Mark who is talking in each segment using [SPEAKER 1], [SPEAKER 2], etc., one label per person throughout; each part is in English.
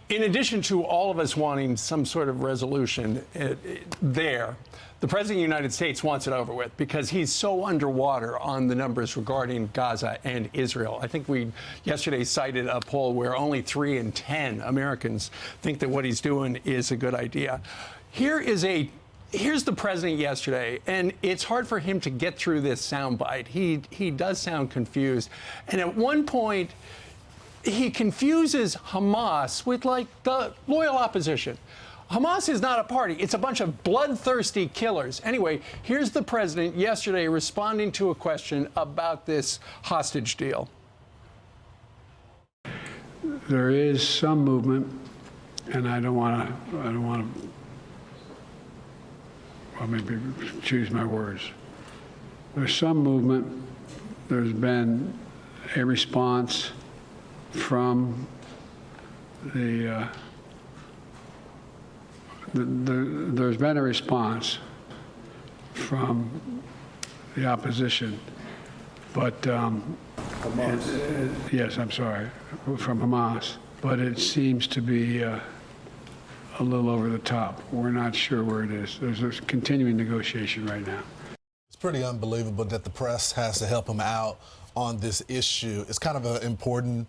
[SPEAKER 1] In addition to all of us wanting some sort of resolution there, the President of the United States wants it over with because he's so underwater on the numbers regarding Gaza and Israel. I think we yesterday cited a poll where only 3 in 10 Americans think that what he's doing is a good idea. Here's the president yesterday, and it's hard for him to get through this soundbite. He does sound confused. And at one point, he confuses Hamas with, like, the loyal opposition. Hamas is not a party. It's a bunch of bloodthirsty killers. Anyway, here's the president yesterday responding to a question about this hostage deal.
[SPEAKER 2] There is some movement, and I don't want to, well, maybe choose my words. There's some movement. There's been a response from there's been a response from the opposition, but yes, I'm sorry, from Hamas, but it seems to be a little over the top. We're not sure where it is. There's a continuing negotiation right now.
[SPEAKER 3] It's pretty unbelievable that the press has to help him out on this issue. It's kind of an important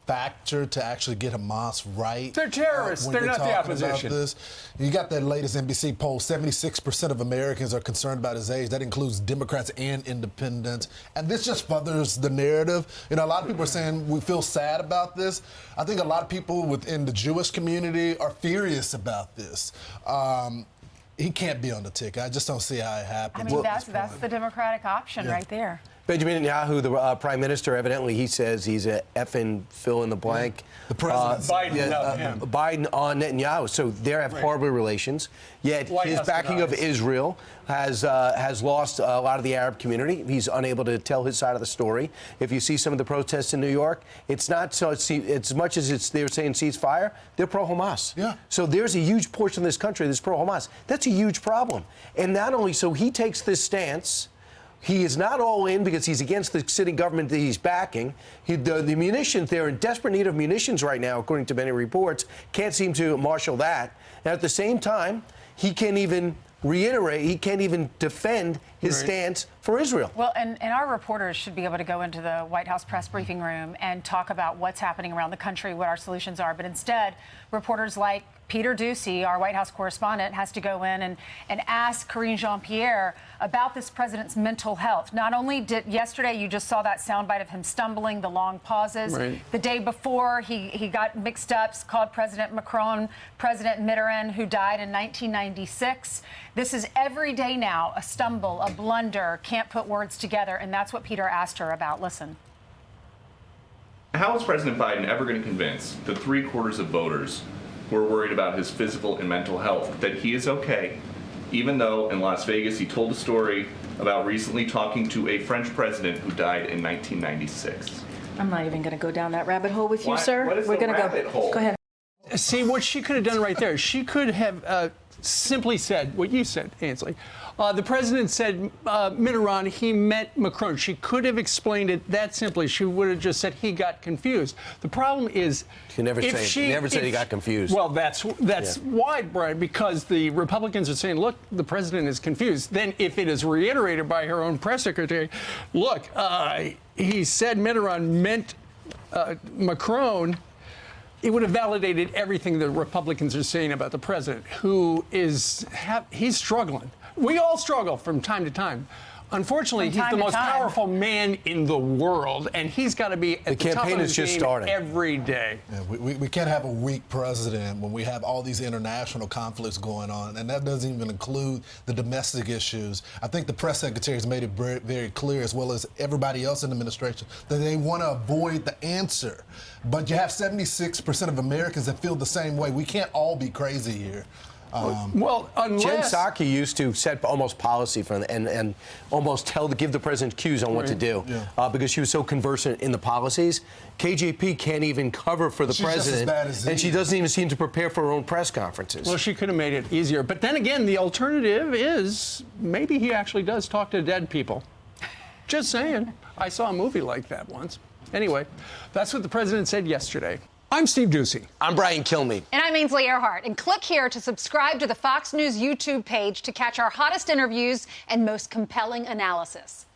[SPEAKER 3] factor to actually get Hamas right.
[SPEAKER 1] They're terrorists. They're not the opposition.
[SPEAKER 3] You got that latest NBC poll, 76% of Americans are concerned about his age. That includes Democrats and independents. And this just furthers the narrative. You know, a lot of people are saying we feel sad about this. I think a lot of people within the Jewish community are furious about this. He can't be on the ticket. I just don't see how it happens.
[SPEAKER 4] I mean, that's the Democratic option right there.
[SPEAKER 5] Benjamin Netanyahu, the prime minister, evidently he says he's a effing fill in the blank.
[SPEAKER 3] The president.
[SPEAKER 5] Biden on Netanyahu. So they have horrible relations. Yet his backing of Israel has lost a lot of the Arab community. He's unable to tell his side of the story. If you see some of the protests in New York, it's not so. It's as much as they're saying ceasefire, they're pro-Hamas.
[SPEAKER 3] Yeah.
[SPEAKER 5] So there's a huge portion of this country that's pro-Hamas. That's a huge problem. And not only so, he takes this stance. He is not all in because he's against the sitting government that he's backing. The munitions, they're in desperate need of munitions right now, according to many reports. Can't seem to marshal that. And at the same time, he can't even reiterate, he can't even defend his stance for Israel.
[SPEAKER 4] Well, and our reporters should be able to go into the White House press briefing room and talk about what's happening around the country, what our solutions are. But instead, reporters like Peter Doocy, our White House correspondent, has to go in and ask Karine Jean-Pierre about this president's mental health. Not only did yesterday you just saw that soundbite of him stumbling, the long pauses.
[SPEAKER 1] Right.
[SPEAKER 4] The day before he got mixed up, called President Macron President Mitterrand, who died in 1996. This is every day now, a stumble, a blunder, can't put words together, and that's what Peter asked her about. Listen.
[SPEAKER 6] How is President Biden ever going to convince the 3/4 of voters who are worried about his physical and mental health that he is okay, even though in Las Vegas he told a story about recently talking to a French president who died in 1996?
[SPEAKER 7] I'm not even going to go down that rabbit hole with you, sir.
[SPEAKER 6] What is
[SPEAKER 7] We're
[SPEAKER 6] the
[SPEAKER 7] going to
[SPEAKER 6] rabbit hole?
[SPEAKER 7] Go ahead.
[SPEAKER 1] See, what she could have done right there, she could have simply said what you said, Ainsley. The president said Mitterrand, he met Macron. She could have explained it that simply. She would have just said he got confused. The problem is
[SPEAKER 5] She never said he got confused.
[SPEAKER 1] Well, that's why, Brian, because the Republicans are saying, look, the president is confused. Then if it is reiterated by her own press secretary, look, he said Mitterrand meant Macron, it would have validated everything the Republicans are saying about the president, who is he's struggling. We all struggle from time to time. Unfortunately, he's the most powerful man in the world, and he's got to be at the top of his game every day.
[SPEAKER 3] Yeah, we can't have a weak president when we have all these international conflicts going on, and that doesn't even include the domestic issues. I think the press secretary has made it very, very clear, as well as everybody else in the administration, that they want to avoid the answer. But you have 76% of Americans that feel the same way. We can't all be crazy here.
[SPEAKER 1] Well, unless
[SPEAKER 5] Jen Psaki used to set almost policy for and almost give the president cues on what to do because she was so conversant in the policies. KJP can't even cover for the president, and she doesn't even seem to prepare for her own press conferences.
[SPEAKER 1] Well, she could have made it easier. But then again, the alternative is maybe he actually does talk to dead people. Just saying. I saw a movie like that once. Anyway, that's what the president said yesterday. I'm Steve Ducey.
[SPEAKER 5] I'm Brian Kilmeade.
[SPEAKER 8] And I'm Ainsley Earhart. And click here to subscribe to the Fox News YouTube page to catch our hottest interviews and most compelling analysis.